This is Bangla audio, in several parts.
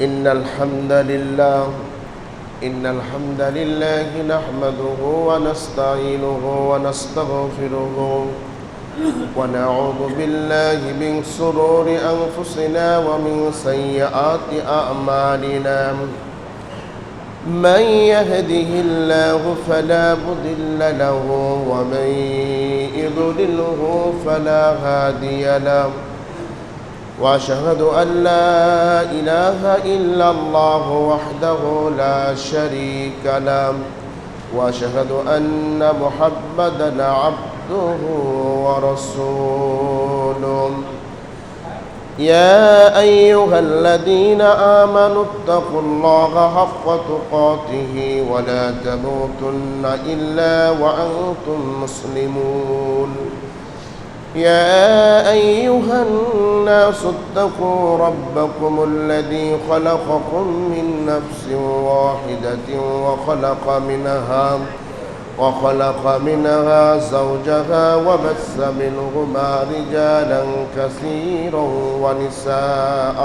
إن الحمد لله نحمده ونستعينه ونستغفره ونعوذ بالله من شرور أنفسنا ومن سيئات أعمالنا من يهده الله فلا مضل له ومن يضلله فلا هادي له وأشهد أن لا إله إلا الله وحده لا شريك له وأشهد أن محمدا عبده ورسوله يا أيها الذين آمنوا اتقوا الله حق تقاته ولا تموتن إلا وأنتم مسلمون يا أيها الناس اتقوا ربكم الذي خلقكم من نفس واحدة وخلق منها زوجها وبث منهما رجالا كثيرا ونساء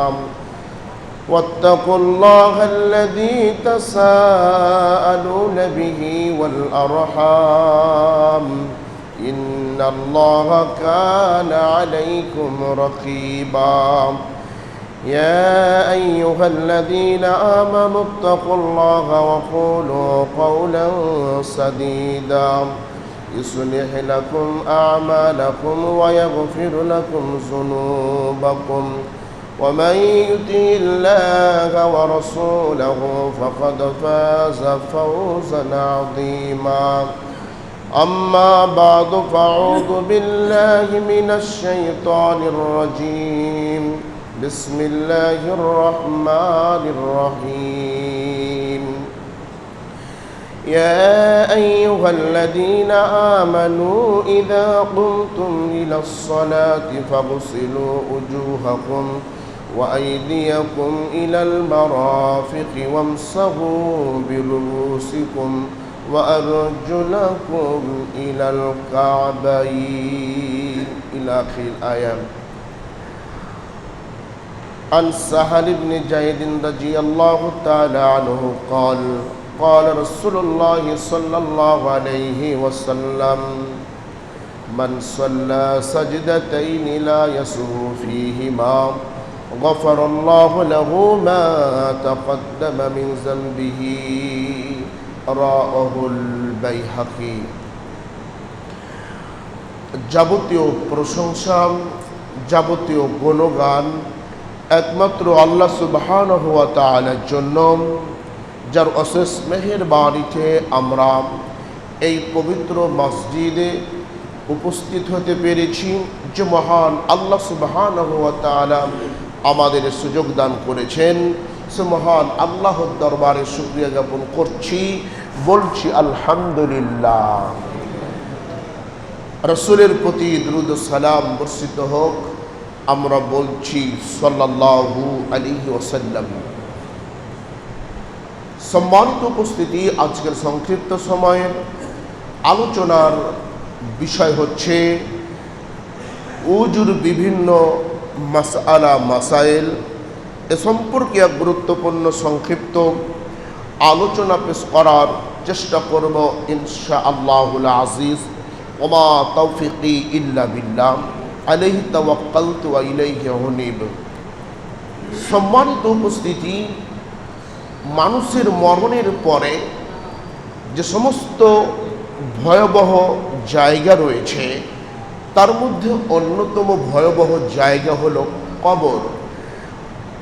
واتقوا الله الذي تساءلون به والأرحام إن الله كان عليكم رقيبا يا أيها الذين آمنوا اتقوا الله وقولوا قولا سديدا يصلح لكم أعمالكم ويغفر لكم ذنوبكم ومن يطع الله ورسوله فقد فاز فوزا عظيما أما بعد فأعوذ بالله من الشيطان الرجيم بسم الله الرحمن الرحيم يا أيها الذين آمنوا إذا قمتم إلى الصلاة فاغسلوا وجوهكم وأيديكم إلى المرافق وامسحوا برؤوسكم وأرجلكم إلى الكعبين إلى آخر الآية. عن سهل بن زيد رضي الله تعالى عنه قال قال رسول الله صلى الله عليه وسلم من صلى سجدتين لا يسهو فيهما غفر الله له ما تقدم من ذنبه রাহুল বাইহাকি। যাবতীয় প্রশংসা যাবতীয় গুণগান একমাত্র আল্লাহ সুবহানাহু ওয়া তাআলার জন্য, যার অশেষ মেহেরবানিতে আমরা এই পবিত্র মসজিদে উপস্থিত হতে পেরেছি। যে মহান আল্লাহ সুবহানাহু ওয়া তাআলা আমাদের সুযোগ দান করেছেন, সে মহান আল্লাহর দরবারে শুকরিয়া জ্ঞাপন করছি, বলছি আলহামদুলিল্লাহ। রাসূলের প্রতি দুরূদ ও সালাম বর্ষিত হোক, আমরা বলছি সাল্লাল্লাহু আলাইহি ওয়াসাল্লাম। সম্মানিত উপস্থিতি, আজকের সংক্ষিপ্ত সময়ের আলোচনার বিষয় হচ্ছে উজুর বিভিন্ন মাসআলা মাসাইল। এ সম্পর্কে এক গুরুত্বপূর্ণ সংক্ষিপ্ত আলোচনা পেশ করার চেষ্টা করব ইনশাআল্লাহুল আজিজ। ওমা তৌফিকি ইল্লা বিল্লাহ আলাইহি তাওয়াক্কালতু ওয়া ইলাইহি উনীব। সম্মানিত উপস্থিতি, মানুষের মরণের পরে যে সমস্ত ভয়াবহ জায়গা রয়েছে, তার মধ্যে অন্যতম ভয়াবহ জায়গা হলো কবর।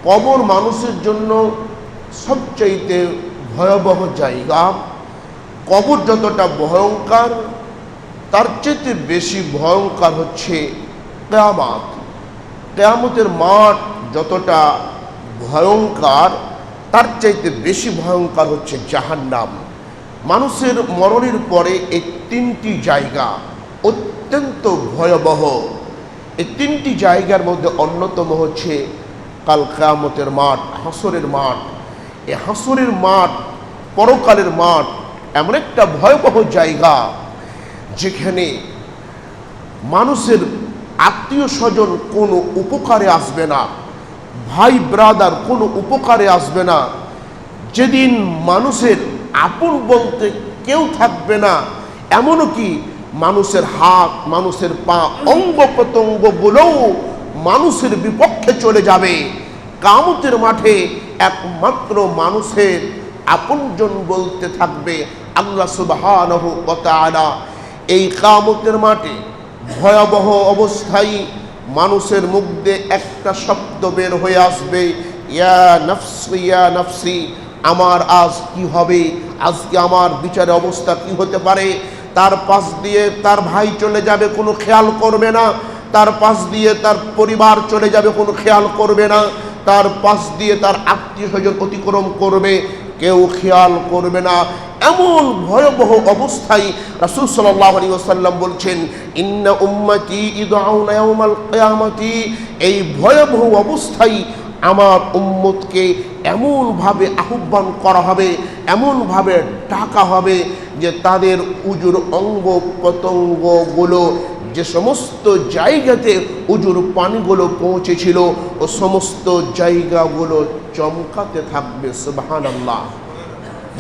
কবর মানুষের জন্য সবচাইতে ভয়াবহ জায়গা। কবর যতটা ভয়ঙ্কর, তার চেয়ে বেশি ভয়ঙ্কর হচ্ছে কিয়ামত। কিয়ামতের মাঠ যতটা ভয়ঙ্কর, তার চাইতে বেশি ভয়ঙ্কর হচ্ছে জাহান্নাম। মানুষের মরণের পরে এই তিনটি জায়গা অত্যন্ত ভয়াবহ। এই তিনটি জায়গার মধ্যে অন্যতম হচ্ছে কাল কিয়ামতের মাঠ, হাসরের মাঠ। এই হাসরের মাঠ, পরকালের মাঠ এমন একটা ভয়াবহ জায়গা, যেখানে মানুষের আত্মীয় স্বজন কোনো উপকারে আসবে না। ভাই ব্রাদার কোনো উপকারে আসবে না। যেদিন মানুষের আপন বলতে কেউ থাকবে না, এমনও কি মানুষের হাত, মানুষের পা, অঙ্গ প্রত্যঙ্গগুলোও মানুষের বিপক্ষে চলে যাবে। কিয়ামতের মাঠে একমাত্র মানুষের আপনজন বলতে থাকবে আল্লাহ সুবহানাহু ওয়া তাআলা। এই কিয়ামতের মাঠে ভয়াবহ অবস্থায় মানুষের মুখ দিয়ে একটা শব্দ বের হয়ে আসবে, ইয়া নফসি ইয়া নফসি, আমার আজ কি হবে, আজকে আমার বিচারের অবস্থা কি হতে পারে। তার পাশ দিয়ে তার ভাই চলে যাবে, কোনো খেয়াল করবে না। তার পাশ দিয়ে তার পরিবার চলে যাবে, কোনো খেয়াল করবে না। তার পাশ দিয়ে তার আত্মীয় স্বজন অতিক্রম করবে, কেউ খেয়াল করবে না। এমন ভয়াবহ অবস্থায় রাসূল সাল্লাল্লাহু আলাইহি ওয়াসাল্লাম বলছেন, ইন্না উম্মতি ইদউনা ইয়াউমাল কিয়ামতি, এই ভয়াবহ অবস্থায় আমার উম্মতকে এমনভাবে আহ্বান করা হবে, এমনভাবে ডাকা হবে যে তাদের উজুর অঙ্গ প্রত্যঙ্গগুলো, যে সমস্ত জায়গাতে উজুর পানিগুলো পৌঁছেছিল, ও সমস্ত জায়গাগুলো চমকাতে থাকবে। সুবহানাল্লাহ।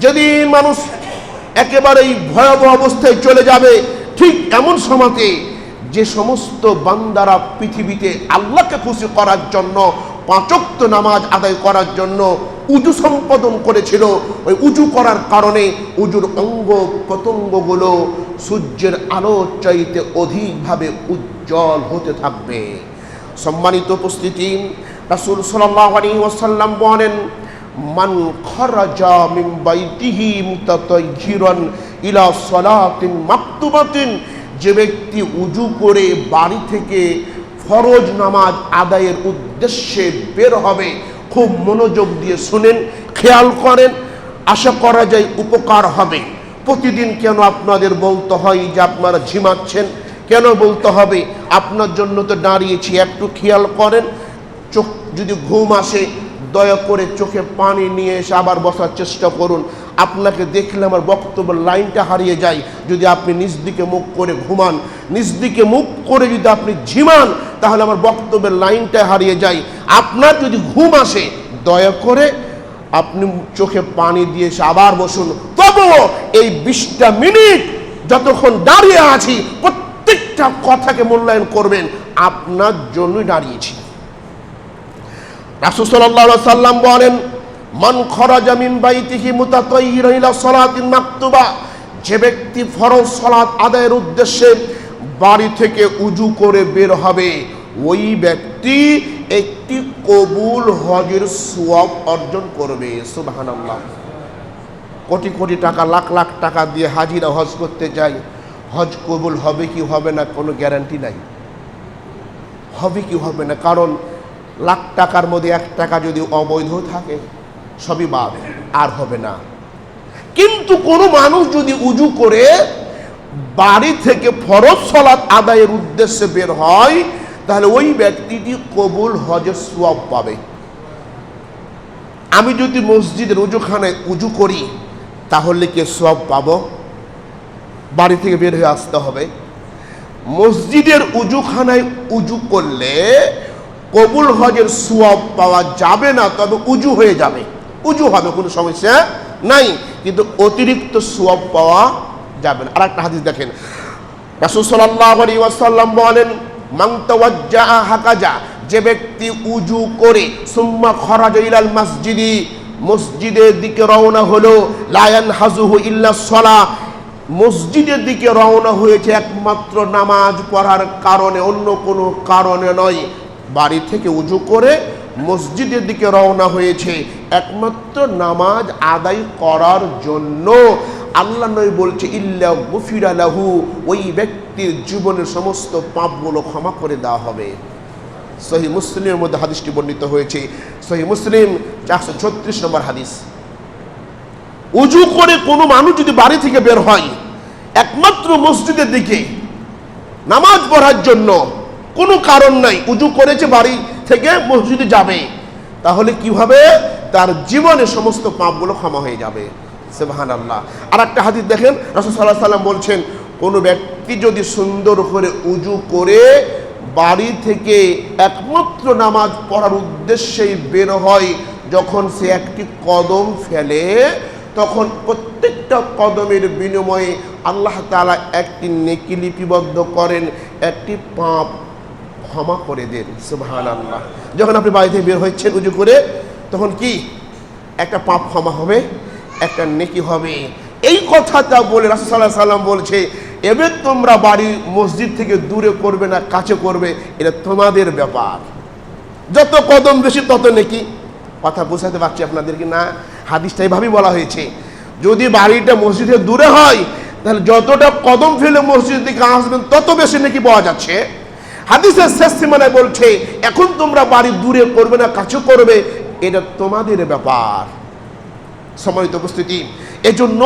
যেদিন মানুষ একেবারেই ভয়াবহ অবস্থায় চলে যাবে, ঠিক এমন সময়তে যে সমস্ত বান্দারা পৃথিবীতে আল্লাহকে খুশি করার জন্য, পাঁচ ওয়াক্ত নামাজ আদায় করার জন্য উজু সম্পাদন করেছিল, ওই উজু করার কারণে উজুর অঙ্গ প্রত্যঙ্গগুলো সূর্যের আলোর চাইতে অধিকভাবে উজ্জ্বল হতে থাকবে। সম্মানিত উপস্থিতি, রাসূল সাল্লাল্লাহু আলাইহি ওয়াসাল্লাম বলেন, মান খারাজা মিন বাইতিহি মুতাতাহহিরান ইলা সালাতিন মাকতুবাতিন, যে ব্যক্তি উজু করে বাড়ি থেকে ফরজ নামাজ আদায়ের উদ্দেশ্যে বের হবে, খুব মনোযোগ দিয়ে শুনেন, খেয়াল করেন, আশা করা যায় উপকার হবে। প্রতিদিন কেন আপনাদের বলতে হয় যে আপনারা ঝিমাচ্ছেন? কেন বলতে হবে? আপনার জন্য তো দাঁড়িয়েছি। একটু খেয়াল করেন, চোখ যদি ঘুম আসে, দয়া করে চোখে পানি নিয়ে এসে আবার বসার চেষ্টা করুন। আপনাকে দেখলে আমার বক্তব্যের লাইনটা হারিয়ে যায়। যদি আপনি নিজ দিকে মুখ করে ঘুমান, নিজ দিকে মুখ করে যদি আপনি ঝিমান, তাহলে আমার বক্তব্যের লাইনটা হারিয়ে যায়। আপনার যদি ঘুম আসে, দয়া করে আপনি চোখে পানি দিয়ে এসে আবার বসুন। তবুও এই 20টা মিনিট যতক্ষণ দাঁড়িয়ে আছি, প্রত্যেকটা কথাকে মূল্যায়ন করবেন, আপনার জন্যই দাঁড়িয়েছি। রাসূল সাল্লাল্লাহু আলাইহি সাল্লাম বলেন, মান খারাজা মিন বাইতিহি মুতাতাহহিরান ইলা সালাতিন মাকতুবা, যে ব্যক্তি ফরজ সালাত আদায়ের উদ্দেশ্যে বাড়ি থেকে উজু করে বের হবে, ওই ব্যক্তি একটি কবুল হজের সওয়াব অর্জন করবে। সুবহানাল্লাহ। কোটি কোটি টাকা, লাখ লাখ টাকা দিয়ে হাজিরা হজ করতে যায়, হজ কবুল হবে কি হবে না কোনো গ্যারান্টি নাই। হবে কি হবে না, কারণ লাখ টাকার মধ্যে 1 টাকা যদি অবৈধ থাকে, সবই বাদ, আর হবে না। কিন্তু কোনো মানুষ যদি উজু করে বাড়ি থেকে ফরজ সালাত আদায়ের উদ্দেশ্যে বের হয়, তাহলে ওই ব্যক্তিটি কবুল হজের সওয়াব পাবে। আমি যদি মসজিদের উজুখানায় উজু করি, তাহলে কি সওয়াব পাবো? বাড়ি থেকে বের হয়ে আসতে হবে। মসজিদের উজুখানায় উজু করলে কবুল হজের সওয়াব পাওয়া যাবে না, তবে উজু হয়ে যাবে, উজু হবে, কোনো সমস্যা নাই, কিন্তু অতিরিক্ত সওয়াব পাওয়া যাবে না। আরেকটা হাদিস দেখেন, রাসূল সাল্লাল্লাহু আলাইহি ওয়াসাল্লাম বলেন, মান তাওয়াজ্জাআ হাকাজা, যে ব্যক্তি উজু করে সুম্মা খারাজা ইলাল মসজিদি, মসজিদের দিকে রওনা হলো, লা ইয়ানহাজুহু ইল্লা সালাহ, মসজিদের দিকে রওনা হয়েছে একমাত্র নামাজ পড়ার কারণে, অন্য কোনো কারণে নয়। বাড়ি থেকে উজু করে মসজিদের দিকে রওনা হয়েছে একমাত্র নামাজ আদায় করার জন্য। আল্লাহ নবী বলছে, ইল্লা গুফিরা লাহু, ওই ব্যক্তির জীবনের সমস্ত পাপগুলো ক্ষমা করে দেওয়া হবে। সহিহ মুসলিমের মধ্যে হাদিসটি বর্ণিত হয়েছে, সহিহ মুসলিম 436 নম্বর হাদিস। উজু করে কোনো মানুষ যদি বাড়ি থেকে বের হয় একমাত্র মসজিদের দিকে নামাজ পড়ার জন্য, কোনো কারণ নাই, উজু করেছে বাড়ি থেকে মসজিদে যাবে, তাহলে কি হবে? তার জীবনে সমস্ত পাপগুলো ক্ষমা হয়ে যাবে। সুবহানাল্লাহ। আর একটা হাদিস দেখেন, রাসূল সাল্লাল্লাহু আলাইহি সাল্লাম বলছেন, কোনো ব্যক্তি যদি সুন্দর করে উজু করে বাড়ি থেকে একমাত্র নামাজ পড়ার উদ্দেশ্যেই বের হয়, যখন সে একটি কদম ফেলে তখন প্রত্যেকটা কদমের বিনিময়ে আল্লাহ তাআলা একটি নেকি লিপিবদ্ধ করেন, একটি পাপ ক্ষমা করে দেন। সুবহানাল্লাহ। যখন আপনি বাড়ি থেকে বের হচ্ছেন উজু করে, তখন কি একটা পাপ ক্ষমা হবে, একটা নেকি হবে। এই কথাটা বলে রাসূল সাল্লাল্লাহু আলাইহি ওয়াসাল্লাম বলছে, এবার তোমরা বাড়ি মসজিদ থেকে দূরে করবে না কাছে করবে, এটা তোমাদের ব্যাপার। যত কদম বেশি তত নেকি। কথা বোঝাতে পারছি আপনাদের কি না? হাদিসটা এইভাবেই বলা হয়েছে, যদি বাড়িটা মসজিদের দূরে হয় তাহলে যতটা কদম ফেলে মসজিদ দিকে আসবেন তত বেশি নেকি পাওয়া যাচ্ছে। হাদিসের শেষ সীমানায় বলছে, এখন তোমরা বাড়ি দূরে করবে না কাছে করবে, এটা তোমাদের ব্যাপার। সম্মানিত উপস্থিতি, এজন্য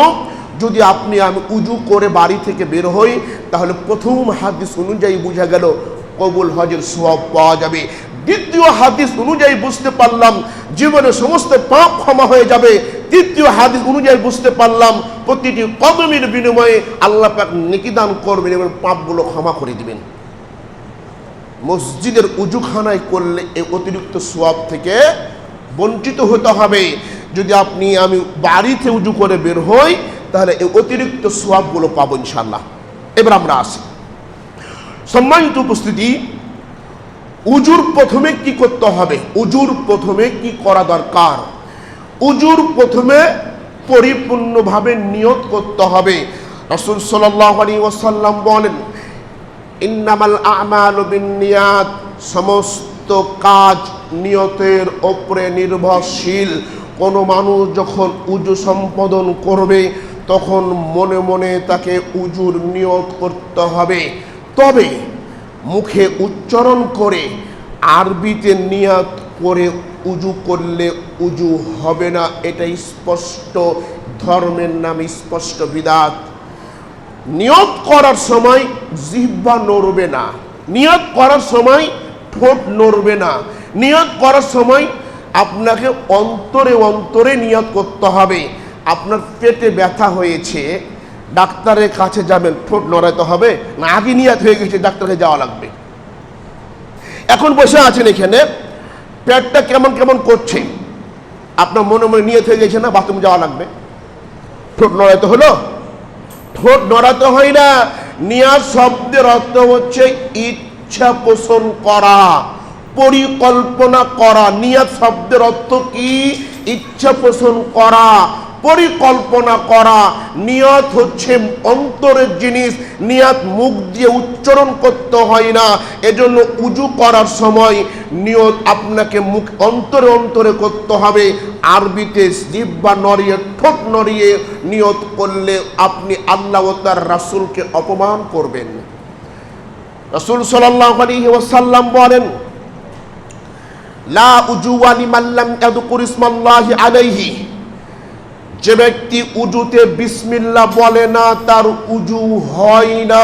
যদি আপনি আমি উজু করে বাড়ি থেকে বের হই, তাহলে প্রথম হাদিস অনুযায়ী বোঝা গেল কবুল হজের সওয়াব পাওয়া যাবে। দ্বিতীয় হাদিস অনুযায়ী বুঝতে পারলাম জীবনে সমস্ত পাপ ক্ষমা হয়ে যাবে। তৃতীয় হাদিস অনুযায়ী বুঝতে পারলাম প্রতিটি কদমের বিনিময়ে আল্লাহ পাক নেকি দান করবেন এবং পাপগুলো ক্ষমা করে দিবেন। মসজিদের উজুখানায় করলে এই অতিরিক্ত সওয়াব থেকে বঞ্চিত হতে হবে। যদি আপনি আমি বাড়িতে উজু করে বের হই, তাহলে এই অতিরিক্ত সওয়াবগুলো পাবো ইনশাআল্লাহ। এবার আমরা আসি, সম্মানিত উপস্থিতি, উজুর প্রথমে কি করতে হবে? উজুর প্রথমে কি করা দরকার? উজুর প্রথমে পরিপূর্ণভাবে নিয়ত করতে হবে। রাসূল সাল্লাল্লাহু আলাইহি ওয়াসাল্লাম বলেন, ইন্নামাল আমালু বিন্নিয়াত, সমস্ত কাজ নিয়তের উপরে নির্ভরশীল। কোনো মানুষ যখন উজু সম্পাদন করবে তখন মনে মনে তাকে উজুর নিয়ত করতে হবে, তবে মুখে উচ্চারণ করে আরবিতে নিয়ত করে উজু করলে উজু হবে না। এটা স্পষ্ট ধর্মের নাম, স্পষ্ট বিদআত। নিয়ত করার সময় জিহ্বা নড়বে না, নিয়ত করার সময় ঠোঁট নড়বে না, নিয়ত করার সময় আপনাকে অন্তরে অন্তরে নিয়ত করতে হবে। আপনার পেটে ব্যথা হয়েছে, ডাক্তারের কাছে যাবেন, ঠোঁট নড়াইতে হবে না? আগে নিয়ত হয়ে গেছে ডাক্তারকে যাওয়া লাগবে। এখন বসে আছেন এখানে, পেটটা কেমন কেমন করছে, আপনার মনে মনে নিয়ত হয়ে গেছে না বাথরুম যাওয়া লাগবে, ঠোঁট নড়াইতে হলো? ঠোঁট নড়াতে হয় না। নিয়াত শব্দের অর্থ হচ্ছে ইচ্ছা পোষণ করা, পরিকল্পনা করা। নিয়াত শব্দের অর্থ কি? ইচ্ছা পোষণ করা, পরিকল্পনা করা। নিয়ত হচ্ছে অন্তরের জিনিস, নিয়ত মুখ দিয়ে উচ্চারণ করতে হয় না। এজন্য উজু করার সময় নিয়ত আপনাকে মুখ অন্তরে অন্তরে করতে হবে। আরবিতে জিহ্বা নড়িয়ে ঠোঁট নড়িয়ে নিয়ত করলে আপনি আল্লাহ ও তার রাসূলকে অপমান করবেন। রাসূল সাল্লাল্লাহু আলাইহি ওয়াসাল্লাম বলেন, লা উজুওয়া লিমান লাম ইয়াযকুর ইসমাল্লাহি আলাইহি, যে ব্যক্তি উজুতে বিসমিল্লাহ বলে না তার উজু হয় না।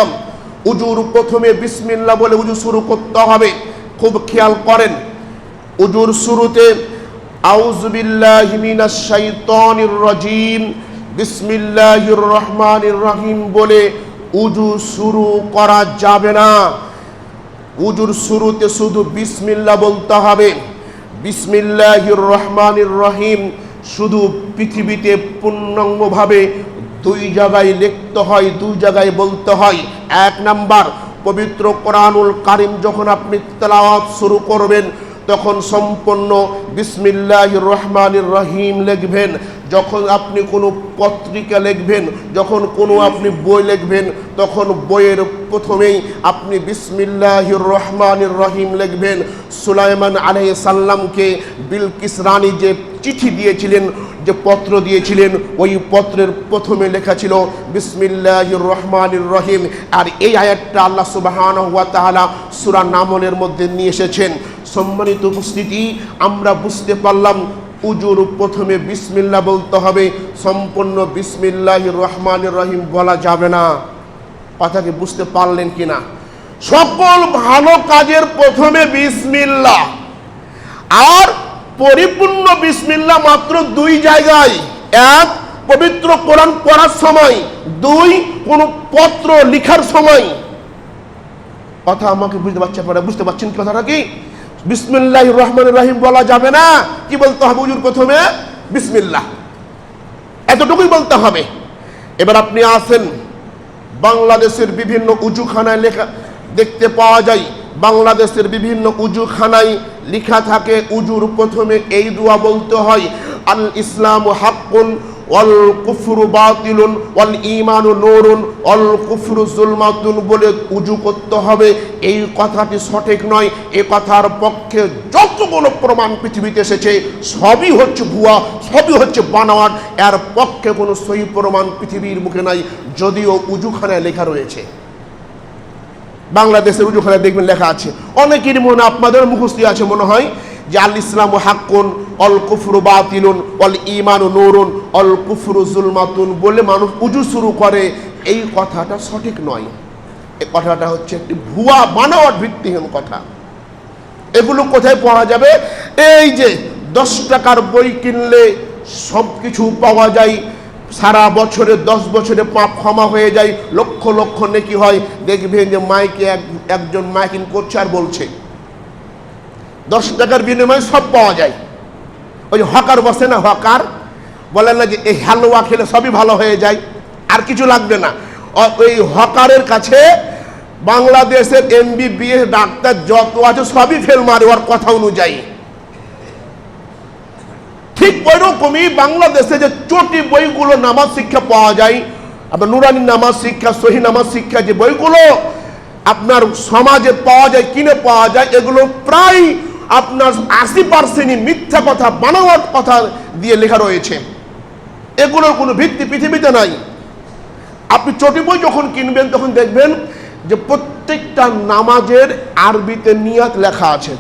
উজুর প্রথমে বিসমিল্লাহ বলে উজু শুরু করতে হবে। খুব খেয়াল করেন, উজুর শুরুতে আউযু বিল্লাহি মিনাশ শাইতানির রাজিম, বিসমিল্লাহির রহমানির রহিম বলে উজু শুরু করা যাবে না। উজুর শুরুতে শুধু বিসমিল্লাহ বলতে হবে। বিসমিল্লাহির রহমানির রহিম শুধু পৃথিবীতে পূর্ণাঙ্গভাবে দুই জায়গায় লিখতে হয়, দুই জায়গায় বলতে হয়। এক নাম্বার, পবিত্র কোরআনুল কারীম যখন আপনি তেলাওয়াত শুরু করবেন তখন সম্পূর্ণ বিসমিল্লাহির রহমানির রহিম লিখবেন। যখন আপনি কোনো পত্রিকা লিখবেন, যখন কোনো আপনি বই লিখবেন, তখন বইয়ের প্রথমেই আপনি বিসমিল্লাহির রহমানির রহিম লিখবেন। সুলাইমান আলাইহিস সালামকে বিলকিস রানী যে চিঠি দিয়েছিলেন, যে পত্র দিয়েছিলেন, ওই পত্রের প্রথমে লেখা ছিল বিসমিল্লাহির রহমানির রহিম। আর এই আয়াতটা আল্লাহ সুবহানাহু ওয়া তাআলা সূরা নামলের মধ্যে নিয়ে এসেছেন। সম্মানিত উপস্থিতি, আমরা বুঝতে পারলাম উজুর প্রথমে বিসমিল্লাহ বলতে হবে, সম্পূর্ণ বিসমিল্লাহির রহমানির রহিম বলা যাবে না। কথাকে বুঝতে পারলেন কিনা? সকল ভালো কাজের প্রথমে বিসমিল্লাহ, আর পরিপূর্ণ বিসমিল্লাহ মাত্র দুই জায়গায়। এক, পবিত্র কোরআন পড়ার সময়। দুই, কোনো পত্র লেখার সময়। কথা আমাকে বুঝতে পারছে আপনারা বুঝতে পারছেন কথাটা কি? বিসমিল্লাহির রহমানির রহিম বলা যাবে না। কি বলতে হবে হুজুর? প্রথমে বিসমিল্লাহ, এতটুকুই বলতে হবে। এবার আপনি আসেন, বাংলাদেশের বিভিন্ন উজুখানায় লেখা দেখতে পাওয়া যায়, বাংলাদেশের বিভিন্ন উজুখানায় লেখা থাকে উজুর প্রথমে এই দোয়া বলতে হয়, আল ইসলামু হাক্কুন ওয়াল কুফরু বাতিলুন ওয়াল ঈমানু নূরুন ওয়াল কুফরু যুলমাতুন বলে উজু করতে হবে। এই কথাটি সঠিক নয়। এই কথার পক্ষে যতগুলো প্রমাণ পৃথিবীতে এসেছে সবই হচ্ছে ভুয়া, সবই হচ্ছে বানোয়াট। এর পক্ষে কোনো সহি প্রমাণ পৃথিবীর মুখে নাই, যদিও উজুখানায় লেখা রয়েছে। বাংলাদেশের উজুখানায় দেখবেন লেখা আছে, অনেকেরই মনে আপনাদের মুখস্থ আছে মনে হয় যে আল ইসলামু হাক্কুন অল কুফরু বাতিলুন অল ঈমানু নূরুন অল কুফরু যুলমাতুন বলে মানুষ উজু শুরু করে। এই কথাটা সঠিক নয়। এই কথাটা হচ্ছে একটি ভুয়া বানোয়াট ভিত্তিহীন কথা। এগুলো কোথায় পাওয়া যাবে? এই যে 10 টাকার বই কিনলে সব কিছু পাওয়া যায়, সারা বছরে 10 বছরে পাপ ক্ষমা হয়ে যায়, লক্ষ লক্ষ নেকি হয়। দেখবেন যে মাইকে একজন মাইকিং করছে আর বলছে 10 টাকার বিনিময়ে সব পাওয়া যায়। ওই যে হকার বসে না, হকার বলেন না যে এই হালুয়া খেলে সবই ভালো হয়ে যায়, আর কিছু লাগবে না। ওই হকারের কাছে বাংলাদেশের MBBS ডাক্তার যত আছে সবই ফেল মারে ওর কথা অনুযায়ী। ঠিক ওইরকমই বাংলাদেশে যে চটি বইগুলো নামাজ শিক্ষা পাওয়া যায়, আপনার নুরানি নামাজ শিক্ষা, সহি নামাজ শিক্ষা, যে বইগুলো আপনার সমাজে পাওয়া যায়, কিনে পাওয়া যায়, এগুলো প্রায় আপনার 80% মিথ্যা কথা, বানোয়াট কথা দিয়ে লেখা রয়েছে। এগুলোর কোনো ভিত্তি পৃথিবীতে নাই। আপনি চটি বই যখন কিনবেন তখন দেখবেন যে প্রত্যেকটা নামাজের আরবিতে নিয়াত লেখা আছে।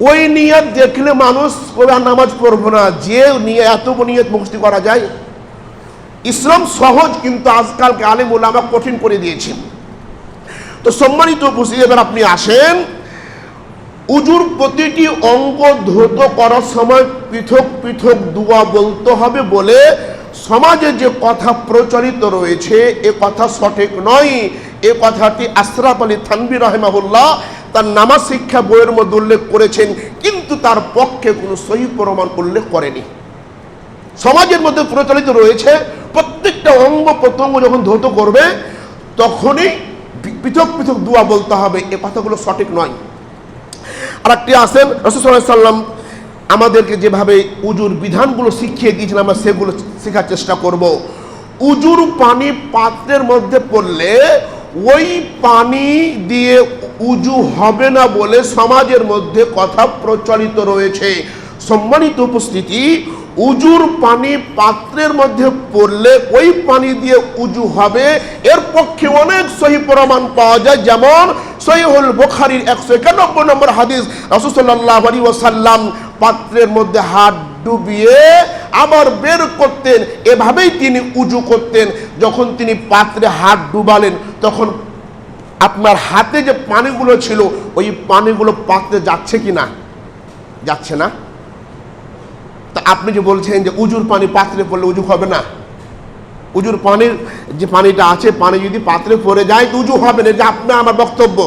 ওই নিয়াত দেখলে মানুষ আর নামাজ পড়বো না, যে নিয়ে এত নিয়ত মুখস্থ করা যায়। ইসলাম সহজ, কিন্তু আজকালকে আলেম ওলামা কঠিন করে দিয়েছে। তো সম্মানিত উপস্থিতি, এবার আপনি আসেন, উজুর প্রতিটি অঙ্গ ধৌত করার সময় পৃথক পৃথক দোয়া বলতে হবে বলে সমাজে যে কথা প্রচলিত রয়েছে এ কথা সঠিক নয়। এ কথাটি আশরাফ আলী থানভী রাহিমাহুল্লাহ তার নামাজ শিক্ষা বইয়ের মধ্যে উল্লেখ করেছেন, কিন্তু তার পক্ষে কোনো সহি প্রমাণ উল্লেখ করেনি। সমাজের মধ্যে প্রচলিত রয়েছে প্রত্যেকটা অঙ্গ প্রত্যঙ্গ যখন ধৌত করবে তখনই পৃথক পৃথক দোয়া বলতে হবে। এ কথাগুলো সঠিক নয়। আর একটি আসেন, রাসূল সাল্লাল্লাহু আলাইহি ওয়াসাল্লাম আমাদেরকে যেভাবে উজুর বিধানগুলো শিখিয়ে দিয়েছেন আমরা সেগুলো শেখার চেষ্টা করব। উজুর পানি পাত্রের মধ্যে পড়লে ওই পানি দিয়ে উজু হবে না বলে সমাজের মধ্যে কথা প্রচলিত রয়েছে। সম্মানিত উপস্থিতি, উজুর পানি পাত্রের মধ্যে পড়লে ওই পানি দিয়ে উজু হবে, এর পক্ষে অনেক সহি প্রমাণ পাওয়া যায়। যেমন সহিহুল বুখারীর 191 নম্বর হাদিস, রাসূল সাল্লাল্লাহু আলাইহি ওয়াসাল্লাম পাত্রের মধ্যে হাত ডুবিয়ে আবার বের করতেন, এভাবেই তিনি উজু করতেন। যখন তিনি পাত্রে হাত ডুবালেন তখন আপনার হাতে যে পানিগুলো ছিল ওই পানিগুলো পাত্রে যাচ্ছে কি না? যাচ্ছে না। তা আপনি যে বলছেন যে উজুর পানি পাত্রে পড়লে উজু হবে না, উজুর পানির যে পানিটা আছে পানি যদি পাত্রে পড়ে যায় তো উজু হবে না, যে আপনার আমার বক্তব্য।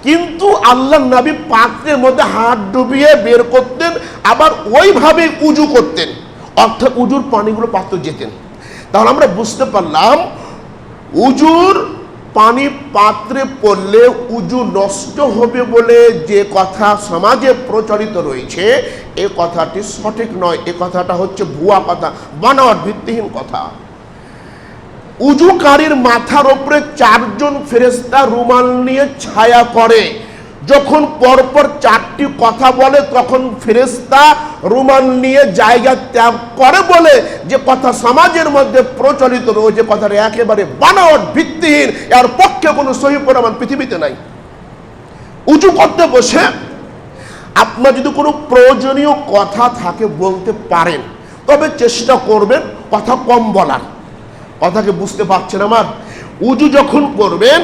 কিন্তু আল্লাহর নবী পাত্রের মধ্যে হাত ডুবিয়ে বের করতেন, আবার ওইভাবে উজু করতেন, অর্থাৎ উজুর পানিগুলো পাত্রে যেতেন। তাহলে আমরা বুঝতে পারলাম উজুর পানি পাত্রে পড়লে উজু নষ্ট হবে বলে যে কথা সমাজে প্রচলিত রয়েছে এ কথাটি সঠিক নয়। এ কথাটা হচ্ছে ভুয়া কথা, বানোয়াট ভিত্তিহীন কথা। উজুকারীর মাথার উপরে 4 জন ফেরেশতা রুমাল নিয়ে ছায়া করে। যখন পরপর 4টি কথা বলে তখন ফেরেশতা রুমাল নিয়ে জায়গা ত্যাগ করে বলে যে কথা সমাজের মধ্যে প্রচলিত রয়েছে, কথাটা একেবারে বানোয়াট ভিত্তিহীন। এর পক্ষে কোনো সহি প্রমাণ পৃথিবীতে নাই। উজু করতে বসে আপনার যদি কোনো প্রয়োজনীয় কথা থাকে বলতে পারেন, তবে চেষ্টা করবেন কথা কম বলার। কথাকে বুঝতে পারছেন আমার? উজু যখন করবেন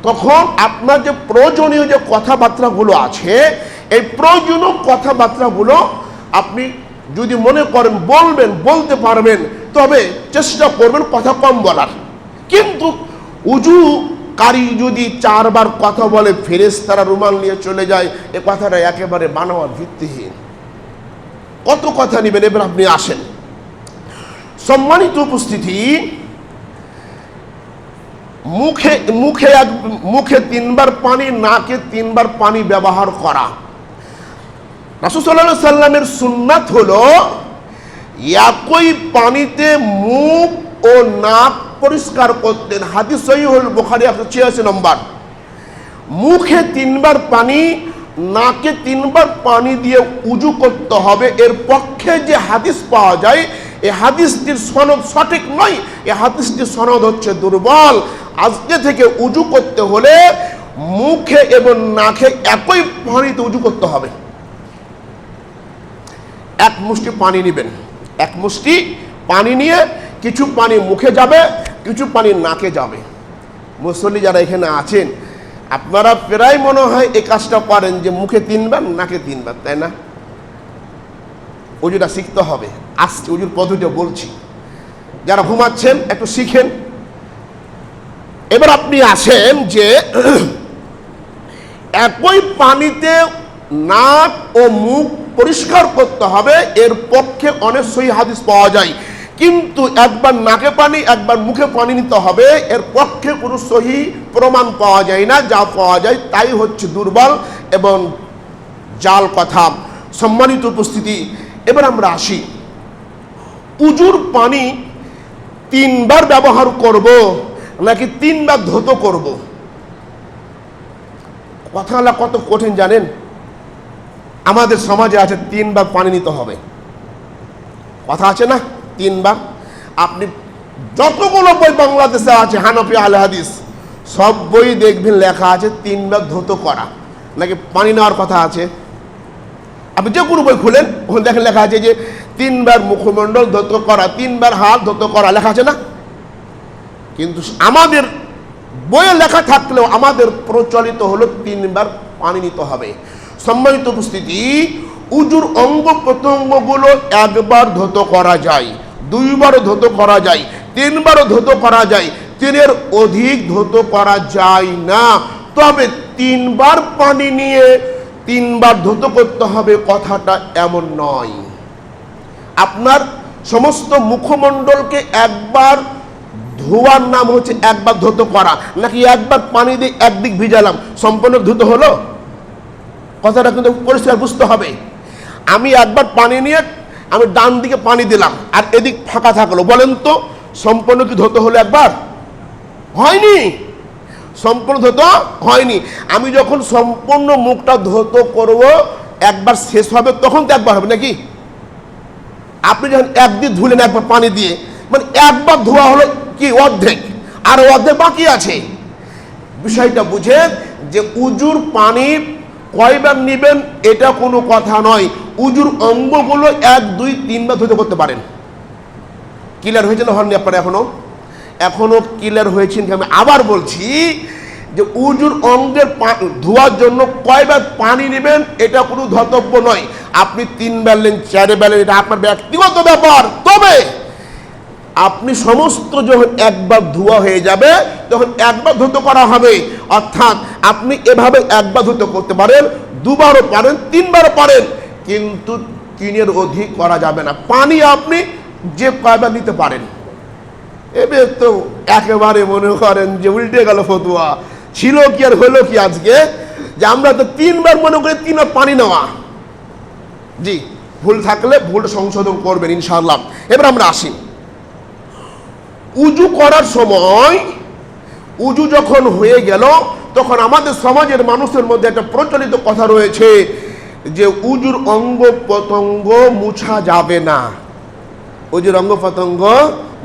তখন আপনার যে প্রয়োজনীয় যে কথাবার্তাগুলো আছে এই প্রয়োজনীয় কথাবার্তাগুলো আপনি যদি মনে করেন বলবেন, বলতে পারবেন, তবে চেষ্টা করবেন কথা কম বলার। কিন্তু উজু কারি যদি 4 বার কথা বলে ফেরেশতারা রুমাল নিয়ে চলে যায়, এ কথাটা একেবারে বানোয়াট, ভিত্তিহীন। কত কথা নেবেন? এবার আপনি আসেন। সম্মানিত উপস্থিতি, মুখে 3 বার পানি, নাকে 3 বার পানি ব্যবহার করা। রাসূল সাল্লাল্লাহু আলাইহি সাল্লামের সুন্নাত হলো একই পানিতে মুখ ও নাক পরিষ্কার করতেন। হাদিস সহিহুল বুখারী 186 নম্বর। মুখে 3 বার পানি, নাকে 3 বার পানি দিয়ে উজু করতে হবে। এর পক্ষে যে হাদিস পাওয়া যায়, এই হাদিসটির সনদ সঠিক নয়, এই হাদিসটির সনদ হচ্ছে দুর্বল। আজকে থেকে উজু করতে হলে মুখে এবং নাকে একই পানিতে উজু করতে হবে। 1 মুষ্টি পানি নেবেন, 1 মুষ্টি পানি নিয়ে কিছু পানি মুখে যাবে, কিছু পানি নাকে যাবে। মুসল্লি যারা এখানে আছেন, আপনারা প্রায় মনে হয় এই কাজটা পারেন যে মুখে 3 বার, নাকে 3 বার, তাই না? উজুটা শিখতে হবে। আজকে উজুর পদ্ধতিটা বলছি, যারা ঘুমাচ্ছেন একটু শিখেন। এবার আপনি আসেন যে একই পানিতে নাক ও মুখ পরিষ্কার করতে হবে। এর পক্ষে অনেক সহিহ হাদিস পাওয়া যায়, কিন্তু একবার নাকে পানি, একবার মুখে পানি নিতে হবে, এর পক্ষে কোনো সহিহ প্রমাণ পাওয়া যায় না। যা পাওয়া যায় তাই হচ্ছে দুর্বল এবং জাল কথা। সম্মানিত উপস্থিতি, এবার আমরা আসি, উজুর পানি 3 বার ব্যবহার করব নাকি 3 বার ধৌত করব? কথাটা কত কঠিন জানেন? আমাদের সমাজে আছে 3 বার পানি নিতে হবে, কথা আছে না? 3 বার। আপনি যতগুলো বই বাংলাদেশে আছে হানাফি আহলে হাদিস, সব বই দেখবেন লেখা আছে 3 বার ধৌত করা, নাকি পানি নেওয়ার কথা আছে। আপনি যে কোনো বই খুলেন, ওখানে দেখেন লেখা আছে যে 3 বার মুখমণ্ডল ধৌত করা, 3 বার হাত ধৌত করা, লেখা আছে না? কিন্তু আমাদের বইয়ে লেখা থাকলেও আমাদের প্রচলিত হলো 3 বার পানি নিতে হবে। সম্মানিত উপস্থিতি, উজুর অঙ্গ প্রত্যঙ্গগুলো 1 বার ধৌত করা যায়, 2 বারও ধৌত করা যায়, 3 বারও ধৌত করা যায়, 3-এর অধিক ধৌত করা যায় না। তবে 3 বার পানি নিয়ে 3 বার ধৌত করতে হবে কথাটা এমন নয়। আপনার সমস্ত মুখমণ্ডলকে 1 বার ধোয়ার নাম হচ্ছে 1 বার ধৌত করা, নাকি 1 বার পানি দিয়ে একদিক ভিজালাম সম্পূর্ণ ধৌত হলো? কথাটা কিন্তু পরিষ্কার বুঝতে হবে। আমি 1 বার পানি নিয়ে আমি ডান দিকে পানি দিলাম আর এদিক ফাঁকা থাকলো, বলেন তো সম্পূর্ণ কি ধৌত হলো? 1 বার হয়নি, সম্পূর্ণ ধৌত হয়নি। আমি যখন সম্পূর্ণ মুখটা ধৌত করব, 1 বার শেষ হবে, তখন তো 1 বার হবে নাকি? আপনি যখন একদিক ধুলেন 1 বার পানি দিয়ে, মানে 1 বার ধোয়া হলো কি অর্ধেক, আর অর্ধেক বাকি আছে। বিষয়টা বুঝেন যে উজুর পানি কয়বার নিবেন এটা কোনো কথা নয়। উজুর অঙ্গগুলো 1, 2, 3 বার ধুতে করতে পারেন। ক্লিয়ার হয়েছে না হননি আপনারা? এখনো ক্লিয়ার হয়েছেন? আমি আবার বলছি যে উজুর অঙ্গের ধোয়ার জন্য কয়বার পানি নেবেন এটা কোনো ধর্তব্য নয়। আপনি 3 বার নেন, 4 বার নেন, এটা আপনার ব্যক্তিগত ব্যাপার। তবে আপনি সমস্ত যখন 1 বার ধোয়া হয়ে যাবে তখন 1 বার ধৌত করা হবে। অর্থাৎ আপনি এভাবে 1 বার ধৌত করতে পারেন, 2 বারও পারেন, 3 বারও পারেন, কিন্তু 3-এর অধিক করা যাবে না। পানি আপনি যে কয়বার নিতে পারেন। এবার তো একেবারে মনে করেন যে উল্টে গেল ফতুয়া। ছিল কি আর হলো কি আজকে, যে আমরা তো 3 বার মনে করি 3 বার পানি নেওয়া। জি, ভুল থাকলে ভুলটা সংশোধন করবেন ইনশাআল্লাহ। এবার আমরা আসি, উজু করার সময়, উজু যখন হয়ে গেল তখন আমাদের সমাজের মানুষের মধ্যে একটা প্রচলিত কথা রয়েছে যে উজুর অঙ্গ প্রত্যঙ্গ মুছা যাবে না, উজুর অঙ্গ প্রত্যঙ্গ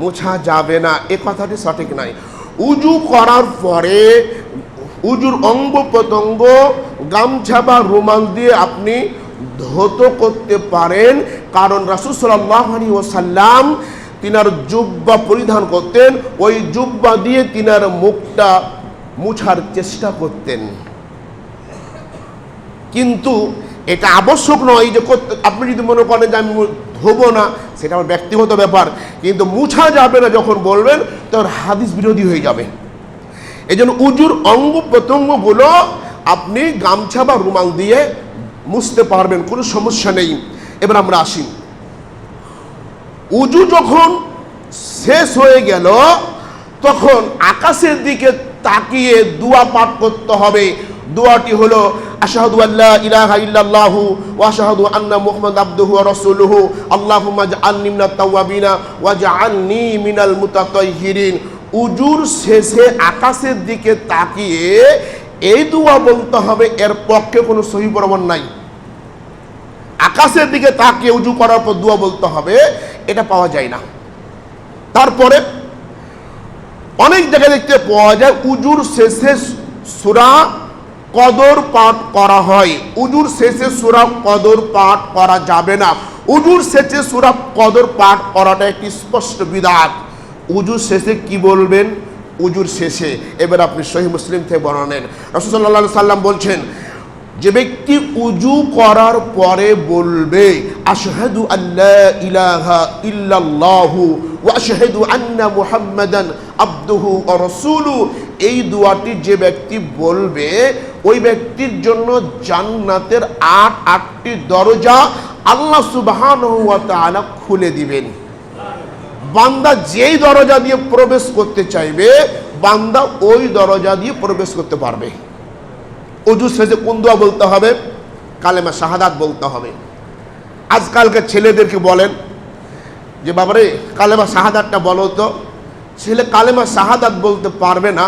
মুছা যাবে না। এ কথাটি সঠিক নয়। উজু করার পরে উজুর অঙ্গ প্রত্যঙ্গ গামছা বা রুমাল দিয়ে আপনি ধৌত করতে পারেন, কারণ রাসূল সাল্লাল্লাহু আলাইহি ওয়াসাল্লাম তিনার জুব্বা পরিধান করতেন, ওই জুব্বা দিয়ে তিনার মুখটা মুছার চেষ্টা করতেন। কিন্তু এটা আবশ্যক নয় যে আপনি যদি মনে করেন যে আমি ধোবো না, সেটা আমার ব্যক্তিগত ব্যাপার, কিন্তু মুছা যাবে না যখন বলবেন তখন হাদিস বিরোধী হয়ে যাবে। এই জন্য উজুর অঙ্গ প্রত্যঙ্গগুলো আপনি গামছা বা রুমাল দিয়ে মুছতে পারবেন, কোনো সমস্যা নেই। এবার আমরা আসি, উজু যখন শেষ হয়ে গেল তখন আকাশের দিকে তাকিয়ে দোয়া পাঠ করতে হবে। দোয়াটি হলো আশহাদু আল্লা ইলাহা ইল্লাল্লাহু ওয়া আশহাদু আন্না মুহাম্মাদান আবদুহু ওয়া রাসূলুহু আল্লাহুম্মা জাআলনি মিনাত তাওয়াবিনা ওয়া জাআলনি মিনাল মুতাতাহহিরিন। উজুর শেষে আকাশের দিকে তাকিয়ে এই দোয়া বলতে হবে, এর পক্ষে কোনো সহিহ প্রমাণ নাই। আকাশের দিকে তাকিয়ে উজু করার পর দোয়া বলতে হবে, এটা পাওয়া যায় না। তারপরে অনেক জায়গায় দেখতে পাওয়া যায় উজুর শেষে সূরা কদর পাঠ করা হয়। উজুর শেষে সূরা কদর পাঠ করা যাবে না। উজুর শেষে সূরা কদর পাঠ করাটা একটি স্পষ্ট বিদআত। উজুর শেষে কি বলবেন? উজুর শেষে এবার আপনি সহিহ মুসলিম থেকে বর্ণনা নেন, রাসূল সাল্লাল্লাহু আলাইহি সাল্লাম বলছেন, যে ব্যক্তি উজু করার পরে বলবে আশহাদু আল্লা ইলাহা ইল্লাল্লাহু ওয়া আশহাদু আন্না মুহাম্মাদান আবদুহু ওয়া রাসূলুহু, এই দোয়াটি যে ব্যক্তি বলবে ওই ব্যক্তির জন্য জান্নাতের ৮টি দরজা আল্লাহ সুবহানাহু ওয়া তাআলা খুলে দিবেন। বান্দা যেই দরজা দিয়ে প্রবেশ করতে চাইবে বান্দা ওই দরজা দিয়ে প্রবেশ করতে পারবে। উজু শেষে কোন দোয়া বলতে হবে? কালেমা শাহাদাত বলতে হবে। আজকালকার ছেলেদেরকে বলেন যে বাবারে কালেমা শাহাদাতটা বলো তো, ছেলে কালেমা শাহাদাত বলতে পারবে না,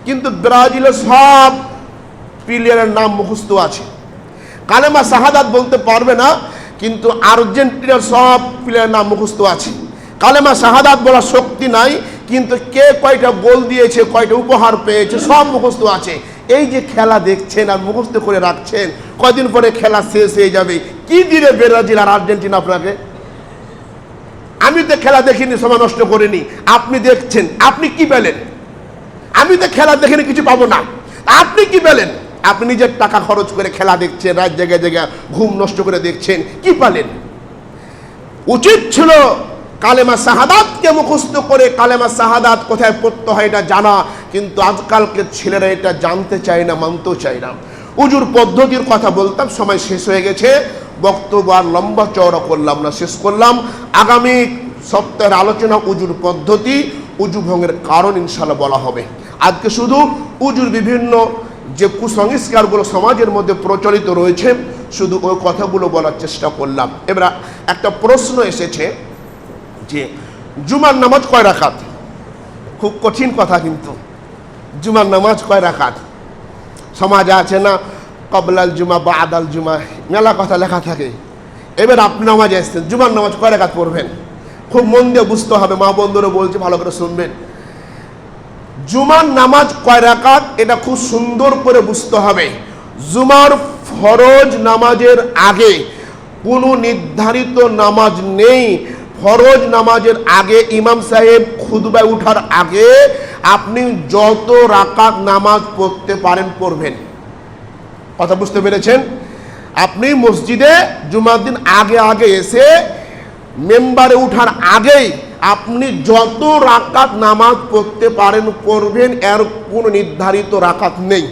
কিন্তু ব্রাজিলের সব প্লেয়ারের নাম মুখস্থ আছে। কালেমা শাহাদাত বলতে পারবে না, কিন্তু আর্জেন্টিনার সব প্লেয়ারের নাম মুখস্থ আছে। কালেমা শাহাদাত বলার শক্তি নাই, কিন্তু কে কয়টা গোল দিয়েছে, কয়টা উপহার পেয়েছে সব মুখস্থ আছে। এই যে খেলা দেখছেন আর মুখস্থ করে রাখছেন, কয়দিন পরে খেলা শেষ হয়ে যাবে, কি দিবে ব্রাজিল আর আর্জেন্টিনা আপনাকে? আমি তো খেলা দেখিনি, সময় নষ্ট করিনি, আপনি দেখছেন, আপনি কি পেলেন? আমি তো খেলা দেখিনি, কিছু পাবো না, আপনি কি পেলেন? আপনি নিজের টাকা খরচ করে খেলা দেখছেন, রাত জায়গায় জায়গায় ঘুম নষ্ট করে দেখছেন, কি পেলেন? উচিত ছিল কালেমা শাহাদাতকে মুখস্থ করে কালেমা শাহাদাত কোথায় পড়তে হয় এটা জানা, কিন্তু আজকালকে ছেলেরা এটা জানতে চায় না, মানতেও চায় না। উজুর পদ্ধতির কথা বলতাম, সময় শেষ হয়ে গেছে, বক্তব্য আর লম্বা চওড়া করলাম না, শেষ করলাম। আগামী সপ্তাহের আলোচনা উজুর পদ্ধতি, উজু ভঙ্গের কারণ ইনশাআল্লাহ বলা হবে। আজকে শুধু উজুর বিভিন্ন যে কুসংস্কারগুলো সমাজের মধ্যে প্রচলিত রয়েছে শুধু ওই কথাগুলো বলার চেষ্টা করলাম। এবার একটা প্রশ্ন এসেছে যে জুমার নামাজ কয় রাকাত? খুব কঠিন কথা, কিন্তু জুমার নামাজ কয় রাকাত? সমাজে আছে না কবলাল জুমা বা আদাল জুমা, মেলা কথা লেখা থাকে। এবার আপনি নামাজ আসছেন, জুমার নামাজ কয় রাকাত পড়বেন? খুব মন দিয়ে বুঝতে হবে, মা বন্ধুরা বলছে ভালো করে শুনবেন। জুমার নামাজ কয় রাকাত এটা খুব সুন্দর করে বুঝতে হবে। জুমার ফরজ নামাজের আগে কোনো নির্ধারিত নামাজ নেই। ফরজ নামাজের আগে ইমাম সাহেব খুতবায় উঠার আগে আপনি যত রাকাত নামাজ পড়তে পারেন পড়বেন। কথা বুঝতে পেরেছেন? আপনি মসজিদে জুমার দিন আগে আগে এসে মেম্বারে উঠার আগেই আপনি যত রাকাত নামাজ পড়তে পারেন পড়বেন, এর কোনো নির্ধারিত রাকাত নেই।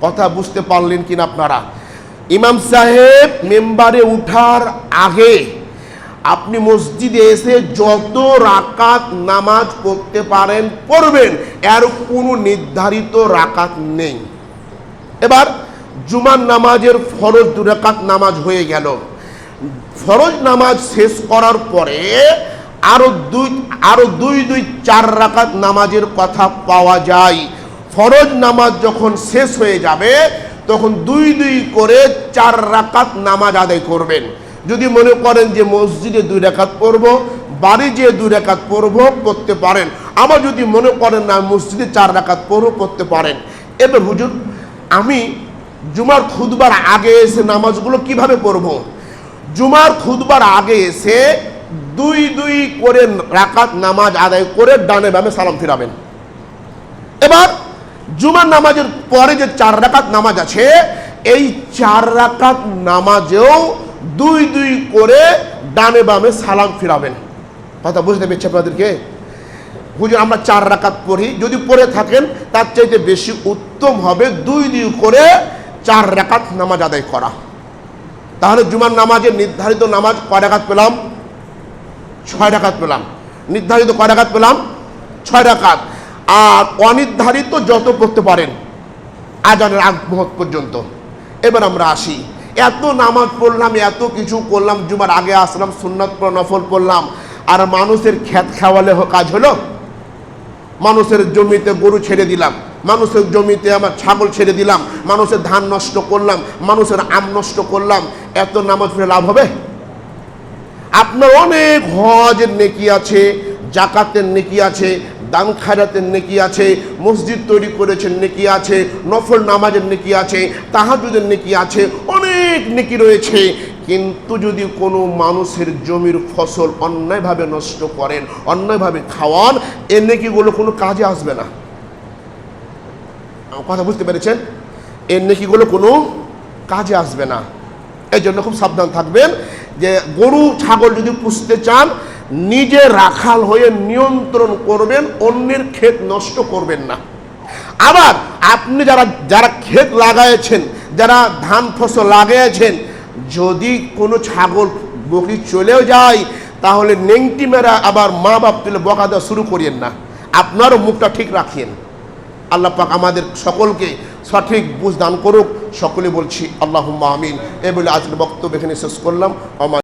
কথা বুঝতে পারলেন কিনা আপনারা? ইমাম সাহেব মেম্বারে উঠার আগে আপনি মসজিদে এসে যত রাকাত নামাজ পড়তে পারেন পড়বেন, এর কোনো নির্ধারিত রাকাত নেই। এবার জুমার নামাজের ফরজ 2 রাকাত নামাজ হয়ে গেল। ফরজ নামাজ শেষ করার পরে আরো দুই 4 রাকাত নামাজের কথা পাওয়া যায়। ফরজ নামাজ যখন শেষ হয়ে যাবে তখন 2 করে 4 রাকাত নামাজ আদায় করবেন। যদি মনে করেন যে মসজিদে 2 রাকাত পড়বো, বাড়ি যেয়ে 2 রাকাত পড়বো, পড়তে পারেন। আবার যদি মনে করেন না মসজিদে 4 রাকাত পড়বো, পড়তে পারেন। এবার হুজুর আমি জুমার খুতবার আগে এসে নামাজগুলো কিভাবে পড়বো? জুমার খুতবার আগে এসে 2 করে রাকাত নামাজ আদায় করে ডানে বামে সালাম ফিরাবেন। এবার জুমার নামাজের পরে যে 4 রাকাত নামাজ আছে, এই 4 রাকাত নামাজেও 2 করে ডানে বামে সালাম ফিরাবেন। কথা বুঝতে পেরেছি আপনাদেরকে? হুজুর আমরা 4 রাকাত পড়ি, যদি পড়ে থাকেন তার চাইতে বেশি উত্তম হবে 2 করে 4 রাকাত নামাজ আদায় করা। তাহলে জুমার নামাজের নির্ধারিত নামাজ কয় রাকাত পেলাম? 6 রাকাত পেলাম। নির্ধারিত কয় রাকাত পেলাম? 6 রাকাত। আর অনির্ধারিত যত পড়তে পারেন আজানের আগ মুহূর্ত পর্যন্ত। এবার আমরা আসি, এত নামাজ পড়লাম, এত কিছু করলাম, জুমার আগে আসলাম, সুন্নাত পড়া, নফল পড়লাম, আর মানুষের ক্ষেত খাওয়ালে কাজ হলো? মানুষের জমিতে গরু ছেড়ে দিলাম, মানুষের জমিতে আমার ছাগল ছেড়ে দিলাম, মানুষের ধান নষ্ট করলাম, মানুষের আম নষ্ট করলাম, এত নামাজ পড়ে লাভ হবে? আপনার অনেক হজের নেকি আছে, জাকাতের নেকি আছে, দান খায়রাতের নেকি আছে, মসজিদ তৈরি করেছেন নেকি আছে, নফল নামাজের নেকি আছে, তাহাজ্জুদের নেকি আছে, অনেক নেকি রয়েছে। কিন্তু যদি কোনো মানুষের জমির ফসল অন্যায়ভাবে নষ্ট করেন, অন্যায়ভাবে খাওয়ান, এর নেকিগুলো কোনো কাজে আসবে না। কথা বুঝতে পেরেছেন? এর নেকিগুলো কোনো কাজে আসবে না। এই জন্য খুব সাবধান থাকবেন যে গরু ছাগল যদি পুষতে চান, নিজে রাখাল হয়ে নিয়ন্ত্রণ করবেন, অন্যের ক্ষেত নষ্ট করবেন না। আবার আপনি যারা ক্ষেত লাগাইছেন, যারা ধান ফসল লাগাইছেন, যদি কোনো ছাগল বকরি চলেও যায়, তাহলে নেংটি মেরা আবার মা বাপ তুলে বকা দেওয়া শুরু করিয়েন না। আপনারও মুখটা ঠিক রাখিয়েন। আল্লাহ পাক আমাদের সকলকে সঠিক বুঝ দান করুক। সকলে বলছি আল্লাহুম্মা আমিন। এই বলে আজকের বক্তব্য এখানে শেষ করলাম।